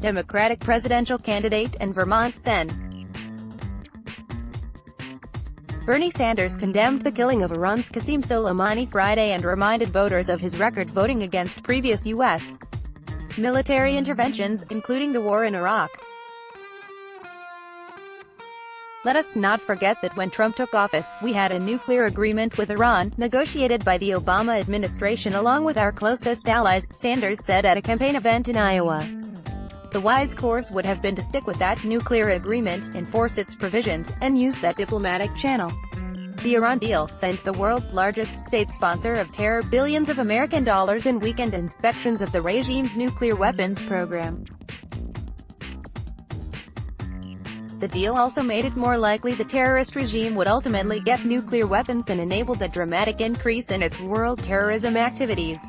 Democratic presidential candidate, and Vermont Sen. Bernie Sanders condemned the killing of Iran's Qassim Soleimani Friday and reminded voters of his record voting against previous U.S. military interventions, including the war in Iraq. Let us not forget that when Trump took office, we had a nuclear agreement with Iran, negotiated by the Obama administration along with our closest allies, Sanders said at a campaign event in Iowa. The wise course would have been to stick with that nuclear agreement, enforce its provisions, and use that diplomatic channel. The Iran deal sent the world's largest state sponsor of terror billions of American dollars in weekend inspections of the regime's nuclear weapons program. The deal also made it more likely the terrorist regime would ultimately get nuclear weapons and enabled a dramatic increase in its world terrorism activities.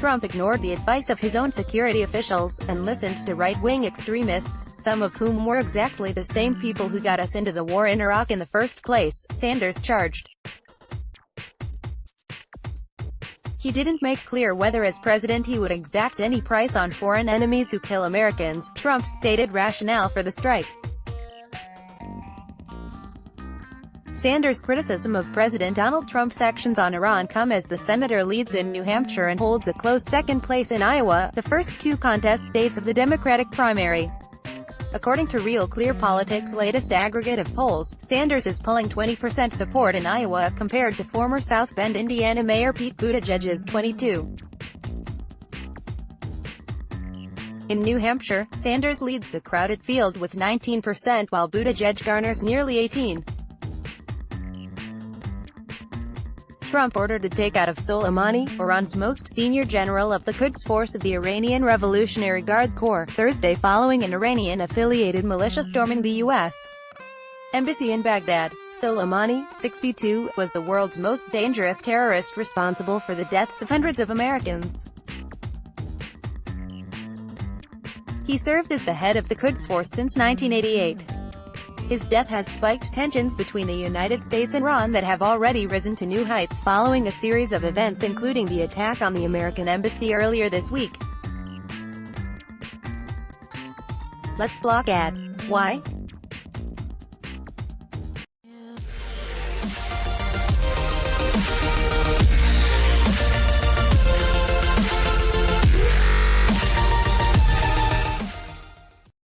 Trump ignored the advice of his own security officials, and listened to right-wing extremists, some of whom were exactly the same people who got us into the war in Iraq in the first place, Sanders charged. He didn't make clear whether as president he would exact any price on foreign enemies who kill Americans, Trump's stated rationale for the strike. Sanders' criticism of President Donald Trump's actions on Iran come as the senator leads in New Hampshire and holds a close second place in Iowa, the first two contest states of the Democratic primary. According to Real Clear Politics' latest aggregate of polls, Sanders is pulling 20% support in Iowa compared to former South Bend, Indiana Mayor Pete Buttigieg's 22%. In New Hampshire, Sanders leads the crowded field with 19% while Buttigieg garners nearly 18%. Trump ordered the takeout of Soleimani, Iran's most senior general of the Quds Force of the Iranian Revolutionary Guard Corps, Thursday following an Iranian-affiliated militia storming the U.S. embassy in Baghdad. Soleimani, 62, was the world's most dangerous terrorist responsible for the deaths of hundreds of Americans. He served as the head of the Quds Force since 1988. His death has spiked tensions between the United States and Iran that have already risen to new heights following a series of events including the attack on the American embassy earlier this week. Let's block ads. Why?